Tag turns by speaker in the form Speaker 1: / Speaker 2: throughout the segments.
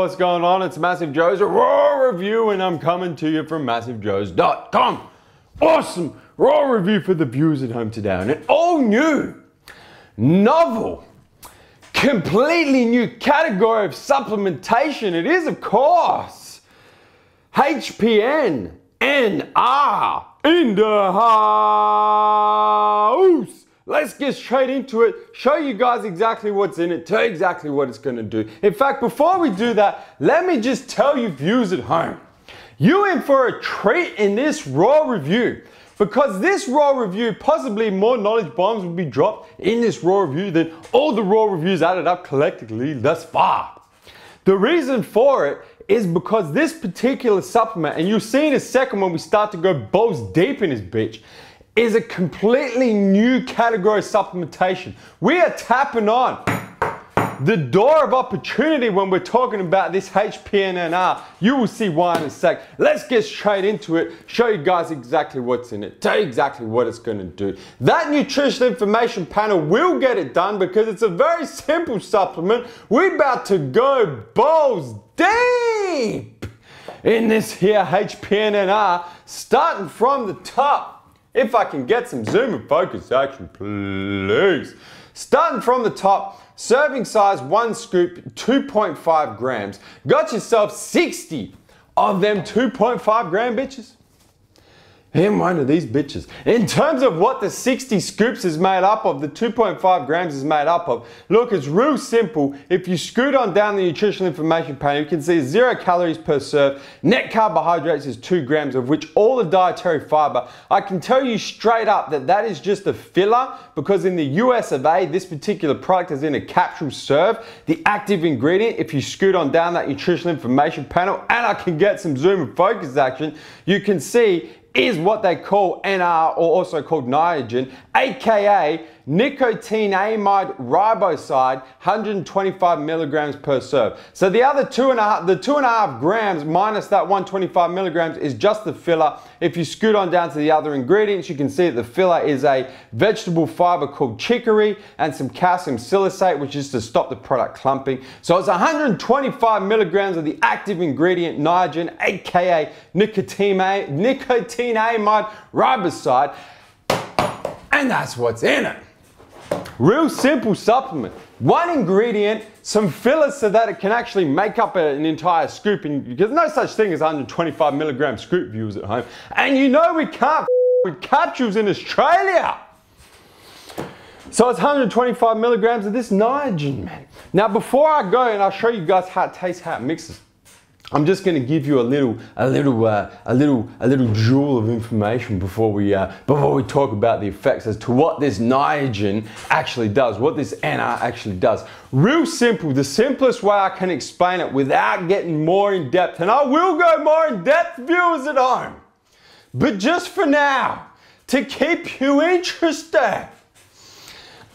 Speaker 1: what's going on? It's MassiveJoes RAW review, and I'm coming to you from MassiveJoes.com. Awesome RAW review for the viewers at home today, and an all new, novel, completely new category of supplementation. It is, of course, HPN NR in the house. Let's get straight into it, show you guys exactly what's in it, tell you exactly what it's gonna do. In fact, before we do that, let me just tell you viewers at home, you're in for a treat in this RAW review, because this RAW review, possibly more knowledge bombs will be dropped in this RAW review than all the RAW reviews added up collectively thus far. The reason for it is because this particular supplement, and you'll see in a second when we start to go balls deep in this bitch, is a completely new category of supplementation. We are tapping on the door of opportunity when we're talking about this HPN NR. You will see why in a sec. Let's get straight into it, show you guys exactly what's in it, tell you exactly what it's gonna do. That nutritional information panel will get it done because it's a very simple supplement. We're about to go balls deep in this here HPN NR, starting from the top. If I can get some zoom and focus action, please. Starting from the top, serving size 1 scoop, 2.5 grams. Got yourself 60 of them 2.5 gram bitches in one of these bitches. In terms of what the 60 scoops is made up of, the 2.5 grams is made up of, look, it's real simple. If you scoot on down the nutritional information panel, you can see 0 calories per serve. Net carbohydrates is 2 grams, of which all the dietary fiber. I can tell you straight up that that is just a filler, because in the US of A, this particular product is in a capsule serve. The active ingredient, if you scoot on down that nutritional information panel, and I can get some zoom and focus action, you can see is what they call NR, or also called Niagen, aka Nicotinamide Riboside, 125 milligrams per serve. So the other 2.5 grams minus that 125 milligrams is just the filler. If you scoot on down to the other ingredients, you can see that the filler is a vegetable fiber called chicory and some calcium silicate, which is to stop the product clumping. So it's 125 milligrams of the active ingredient Niagen, aka Nicotinamide Riboside, and that's what's in it. Real simple supplement. One ingredient, some fillers so that it can actually make up an entire scoop, because there's no such thing as 125 milligram scoop, viewers at home. And you know we can't with capsules in Australia. So it's 125 milligrams of this Niagen, man. Now before I go and I'll show you guys how it tastes, how it mixes, I'm just going to give you a little jewel of information before we talk about the effects as to what this Niagen actually does, what this NR actually does. Real simple, the simplest way I can explain it without getting more in depth, and I will go more in depth, viewers at home. But just for now, to keep you interested,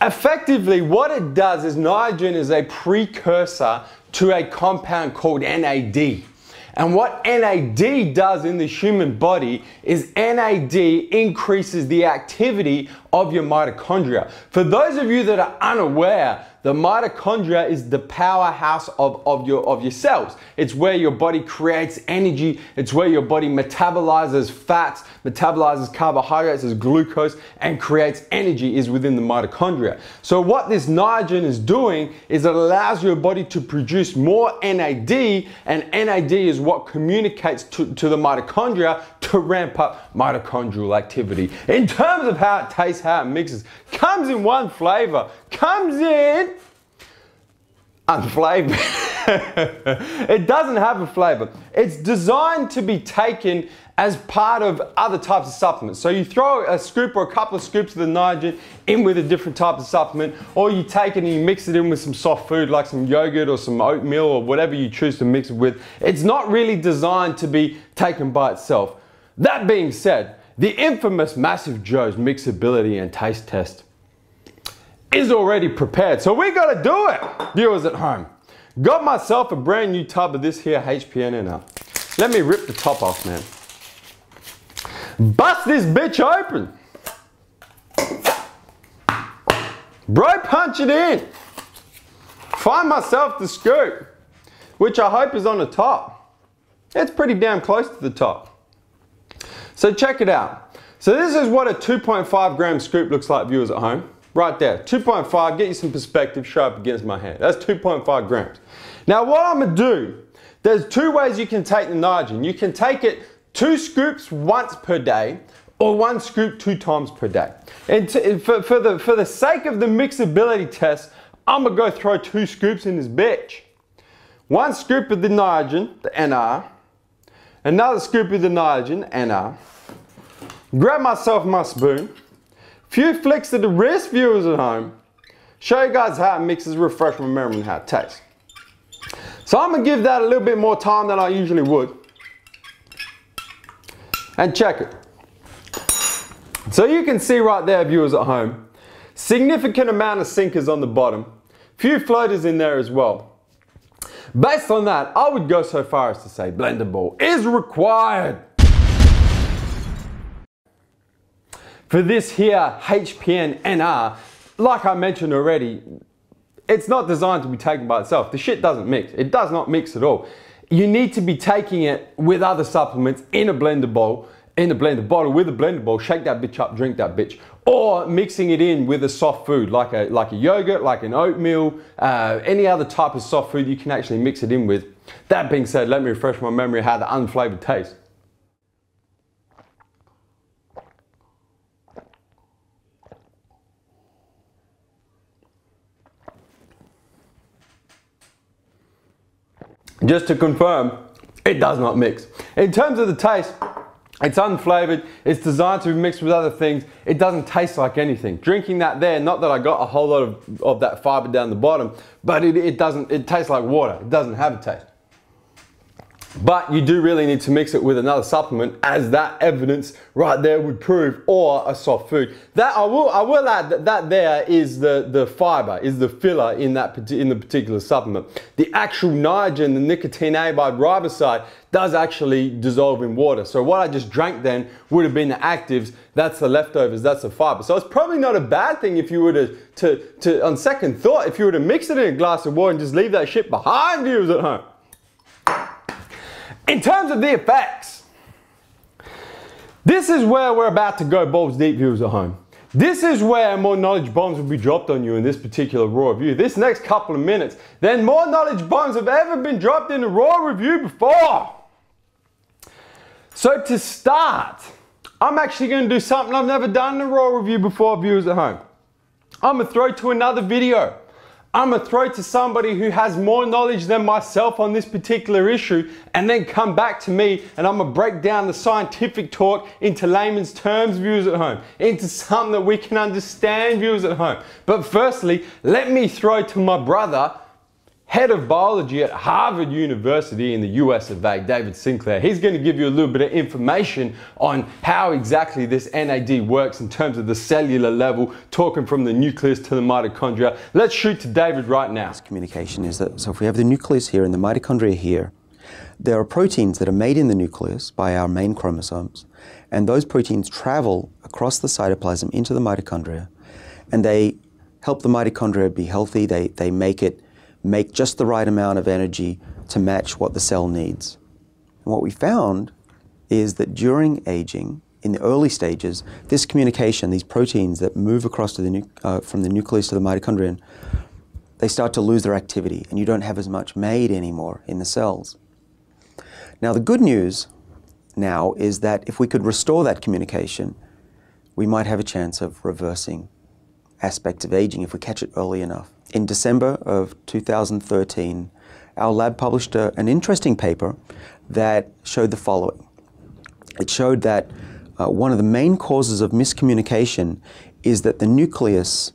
Speaker 1: effectively what it does is Niagen is a precursor to a compound called NAD. And what NAD does in the human body is NAD increases the activity of your mitochondria. For those of you that are unaware, the mitochondria is the powerhouse of your cells. It's where your body creates energy. It's where your body metabolizes fats, metabolizes carbohydrates as glucose, and creates energy is within the mitochondria. So what this Niagen is doing is it allows your body to produce more NAD, and NAD is what communicates to the mitochondria to ramp up mitochondrial activity. In terms of how it tastes, how it mixes, comes in one flavor, comes in unflavored. It doesn't have a flavor. It's designed to be taken as part of other types of supplements. So you throw a scoop or a couple of scoops of the Niagen in with a different type of supplement, or you take it and you mix it in with some soft food like some yogurt or some oatmeal or whatever you choose to mix it with. It's not really designed to be taken by itself. That being said, the infamous MassiveJoes mixability and taste test is already prepared. So we gotta do it, viewers at home. Got myself a brand new tub of this here HPN NR. Let me rip the top off, man. Bust this bitch open. Bro, punch it in. Find myself the scoop. which I hope is on the top. It's pretty damn close to the top. So check it out. So this is what a 2.5 gram scoop looks like, viewers at home. Right there, 2.5, get you some perspective, show up against my hand. That's 2.5 grams. Now what I'm gonna do, there's two ways you can take the Niagen. You can take it 2 scoops once per day, or 1 scoop 2 times per day. And for the sake of the mixability test, I'm gonna go throw 2 scoops in this bitch. 1 scoop of the Niagen, the NR, another scoop of the Niagen NR. Grab myself my spoon. Few flicks of the wrist, viewers at home. Show you guys how it mixes, refresh my memory and how it tastes. So I'm gonna give that a little bit more time than I usually would. And check it. So you can see right there, viewers at home, significant amount of sinkers on the bottom. Few floaters in there as well. Based on that, I would go so far as to say blender ball is required. For this here HPN NR, like I mentioned already, it's not designed to be taken by itself. The shit doesn't mix. It does not mix at all. You need to be taking it with other supplements in a blender bowl, in a blender bottle with a blender bowl, shake that bitch up, drink that bitch. Or mixing it in with a soft food, like a yogurt, like an oatmeal, any other type of soft food you can actually mix it in with. That being said, let me refresh my memory of how the unflavored tastes. Just to confirm, it does not mix. In terms of the taste, it's unflavored, it's designed to be mixed with other things, it doesn't taste like anything. Drinking that there, not that I got a whole lot of that fiber down the bottom, but it tastes like water, it doesn't have a taste. But you do really need to mix it with another supplement, as that evidence right there would prove, or a soft food. That I will add that there is the fiber, is the filler in the particular supplement. The actual Niagen, the Nicotinamide Riboside, does actually dissolve in water. So what I just drank then would have been the actives. That's the leftovers. That's the fiber. So it's probably not a bad thing if you were to on second thought, if you were to mix it in a glass of water and just leave that shit behind, viewers at home. In terms of the effects, this is where we're about to go balls deep, viewers at home. This is where more knowledge bombs will be dropped on you in this particular raw review. This next couple of minutes, then more knowledge bombs have ever been dropped in a raw review before. So to start, I'm actually going to do something I've never done in a raw review before, viewers at home. I'm going to throw to another video. I'm going to throw it to somebody who has more knowledge than myself on this particular issue, and then come back to me and I'm going to break down the scientific talk into layman's terms, viewers at home, into something that we can understand, viewers at home. But firstly, let me throw to my brother, head of biology at Harvard University in the US of A, David Sinclair. He's going to give you a little bit of information on how exactly this NAD works in terms of the cellular level, talking from the nucleus to the mitochondria. Let's shoot to David right now.
Speaker 2: This communication is that, so if we have the nucleus here and the mitochondria here, there are proteins that are made in the nucleus by our main chromosomes, and those proteins travel across the cytoplasm into the mitochondria, and they help the mitochondria be healthy. They make just the right amount of energy to match what the cell needs. And what we found is that during aging, in the early stages, this communication, these proteins that move across to from the nucleus to the mitochondrion, they start to lose their activity, and you don't have as much made anymore in the cells. Now the good news now is that if we could restore that communication, we might have a chance of reversing aspects of aging if we catch it early enough. In December of 2013, our lab published an interesting paper that showed the following. It showed that one of the main causes of miscommunication is that the nucleus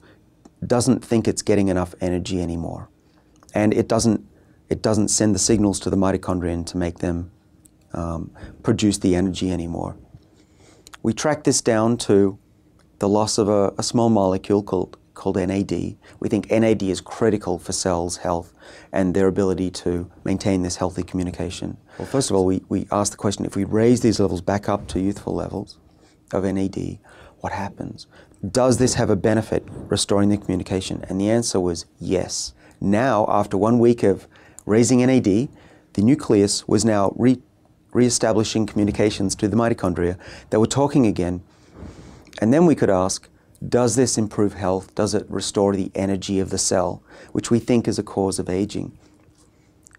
Speaker 2: doesn't think it's getting enough energy anymore. And it doesn't send the signals to the mitochondria to make them produce the energy anymore. We tracked this down to the loss of a small molecule called NAD. We think NAD is critical for cells' health and their ability to maintain this healthy communication. Well, first of all, we asked the question, if we raise these levels back up to youthful levels of NAD, what happens? Does this have a benefit restoring the communication? And the answer was yes. Now, after 1 week of raising NAD, the nucleus was now re-establishing communications to the mitochondria that were talking again. And then we could ask, does this improve health? Does it restore the energy of the cell, which we think is a cause of aging?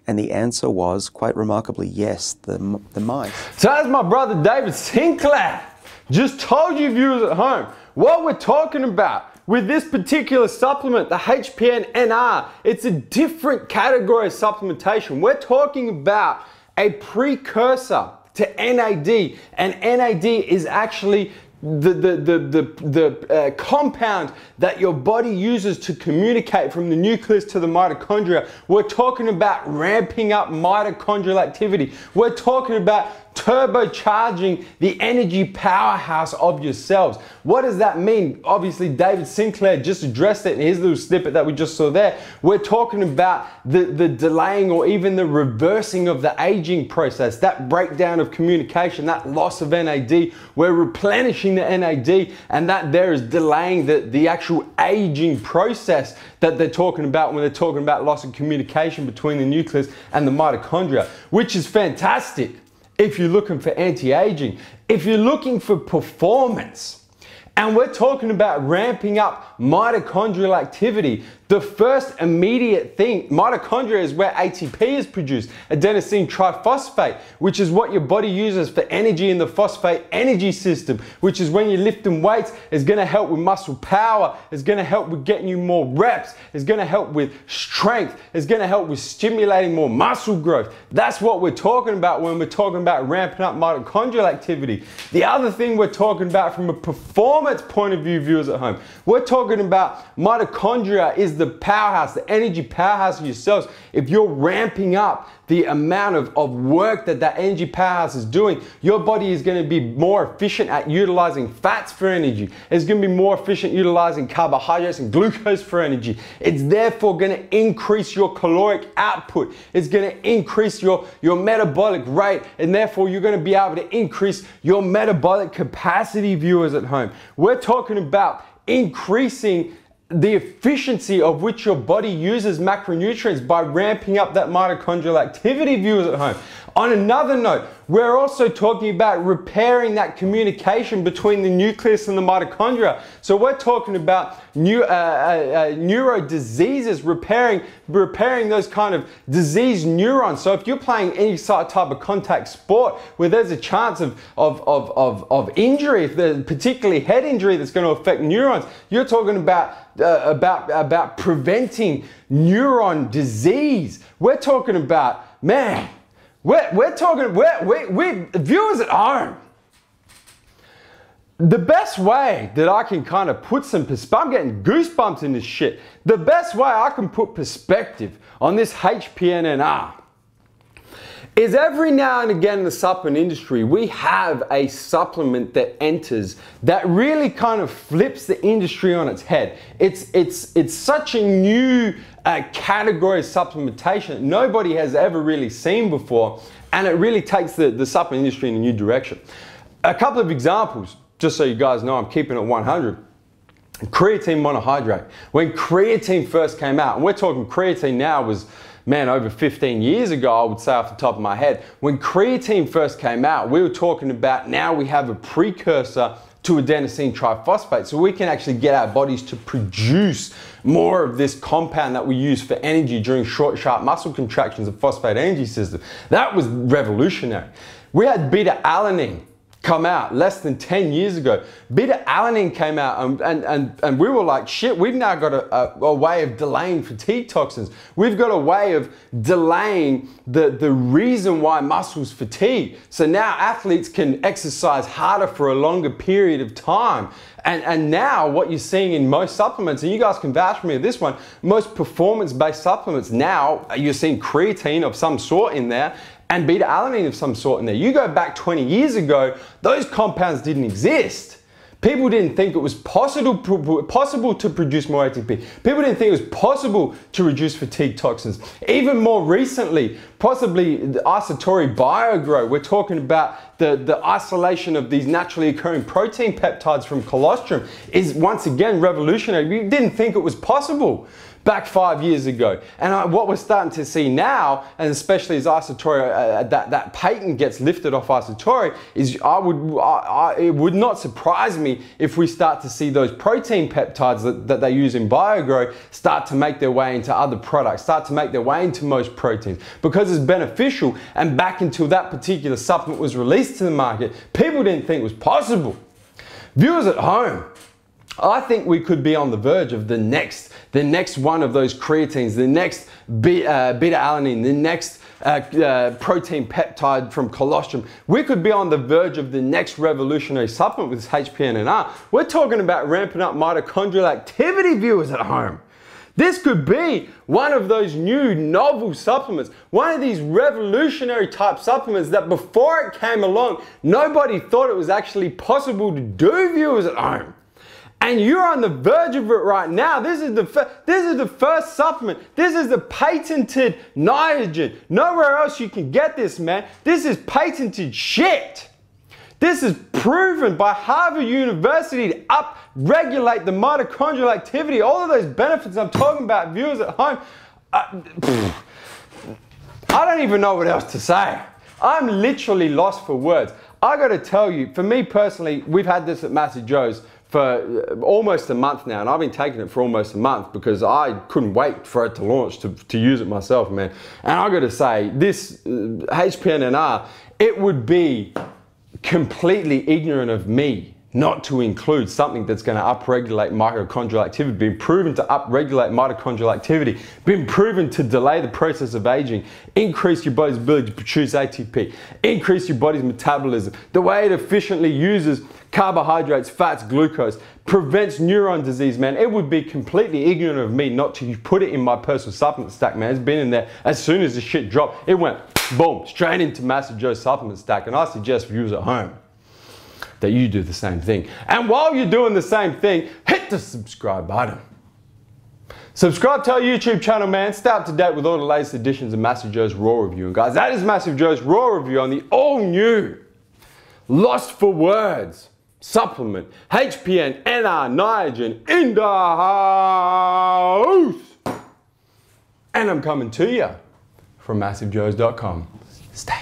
Speaker 2: And the answer was, quite remarkably, yes, the mice.
Speaker 1: So as my brother David Sinclair just told you viewers at home, what we're talking about with this particular supplement, the HPN NR, it's a different category of supplementation. We're talking about a precursor to NAD, and NAD is actually the compound that your body uses to communicate from the nucleus to the mitochondria. We're talking about ramping up mitochondrial activity. We're talking about turbocharging the energy powerhouse of your cells. What does that mean? Obviously, David Sinclair just addressed it in his little snippet that we just saw there. We're talking about the delaying or even the reversing of the aging process, that breakdown of communication, that loss of NAD. We're replenishing the NAD, and that there is delaying the actual aging process that they're talking about when they're talking about loss of communication between the nucleus and the mitochondria, which is fantastic. If you're looking for anti-aging, if you're looking for performance, and we're talking about ramping up mitochondrial activity, the first immediate thing, mitochondria is where ATP is produced, adenosine triphosphate, which is what your body uses for energy in the phosphate energy system, which is when you're lifting weights, is gonna help with muscle power, is gonna help with getting you more reps, is gonna help with strength, is gonna help with stimulating more muscle growth. That's what we're talking about when we're talking about ramping up mitochondrial activity. The other thing we're talking about from a performance point of view, viewers at home, we're talking about mitochondria is the powerhouse, the energy powerhouse of your cells. If you're ramping up the amount of work that energy powerhouse is doing, your body is going to be more efficient at utilizing fats for energy. It's going to be more efficient utilizing carbohydrates and glucose for energy. It's therefore going to increase your caloric output. It's going to increase your metabolic rate, and therefore you're going to be able to increase your metabolic capacity, viewers at home. We're talking about increasing the efficiency of which your body uses macronutrients by ramping up that mitochondrial activity, viewers at home. On another note, we're also talking about repairing that communication between the nucleus and the mitochondria. So we're talking about neuro diseases, repairing those kind of diseased neurons. So if you're playing any type of contact sport where there's a chance of injury, if there's particularly head injury that's going to affect neurons, you're talking about preventing neuron disease. We're talking about, man, we're talking, viewers at home, the best way that I can kind of put some perspective, I'm getting goosebumps in this shit. The best way I can put perspective on this HPN NR is every now and again in the supplement industry, we have a supplement that enters that really kind of flips the industry on its head. It's such a new category of supplementation that nobody has ever really seen before, and it really takes the supplement industry in a new direction. A couple of examples, just so you guys know I'm keeping it 100. Creatine monohydrate. When creatine first came out, and we're talking creatine now was, man, over 15 years ago, I would say off the top of my head. When creatine first came out, we were talking about now we have a precursor to adenosine triphosphate, so we can actually get our bodies to produce more of this compound that we use for energy during short, sharp muscle contractions of phosphate energy system. That was revolutionary. We had beta-alanine come out less than 10 years ago. Beta-alanine came out and we were like, shit, we've now got a way of delaying fatigue toxins. We've got a way of delaying the reason why muscles fatigue. So now athletes can exercise harder for a longer period of time. And now what you're seeing in most supplements, and you guys can vouch for me with this one, most performance-based supplements now, you're seeing creatine of some sort in there, and beta-alanine of some sort in there. You go back 20 years ago, those compounds didn't exist. People didn't think it was possible to produce more ATP. People didn't think it was possible to reduce fatigue toxins. Even more recently, possibly the isotory biogrow, we're talking about the isolation of these naturally occurring protein peptides from colostrum is once again revolutionary. We didn't think it was possible. back 5 years ago. And what we're starting to see now, and especially as Isatori, that patent gets lifted off Isatori, is it would not surprise me if we start to see those protein peptides that they use in BioGrow start to make their way into other products, start to make their way into most proteins, because it's beneficial. And back until that particular supplement was released to the market, people didn't think it was possible. Viewers at home, I think we could be on the verge of the next one of those creatines, the next beta-alanine, the next protein peptide from colostrum. We could be on the verge of the next revolutionary supplement with this HPN NR. We're talking about ramping up mitochondrial activity, viewers at home. This could be one of those new novel supplements, one of these revolutionary type supplements that before it came along, nobody thought it was actually possible to do, viewers at home. And you're on the verge of it right now. This is the first supplement. This is the patented Niagen. Nowhere else you can get this, man. This is patented shit. This is proven by Harvard University to up-regulate the mitochondrial activity. All of those benefits I'm talking about, viewers at home. I don't even know what else to say. I'm literally lost for words. I got to tell you, for me personally, we've had this at MassiveJoes for almost a month now, and I've been taking it for almost a month because I couldn't wait for it to launch to use it myself, man. And I got to say, this HPN NR, it would be completely ignorant of me not to include something that's going to upregulate mitochondrial activity, been proven to upregulate mitochondrial activity, been proven to delay the process of aging, increase your body's ability to produce ATP, increase your body's metabolism, the way it efficiently uses carbohydrates, fats, glucose, prevents neuron disease, man. It would be completely ignorant of me not to put it in my personal supplement stack, man. It's been in there as soon as the shit dropped. It went boom, straight into MassiveJoes supplement stack, and I suggest viewers at home that you do the same thing. And while you're doing the same thing, hit the subscribe button. Subscribe to our YouTube channel, man. Stay up to date with all the latest editions of MassiveJoes RAW Review. And guys, that is MassiveJoes RAW Review on the all-new, lost for words supplement, HPN NR Niagen in the house. And I'm coming to you from MassiveJoes.com. Stay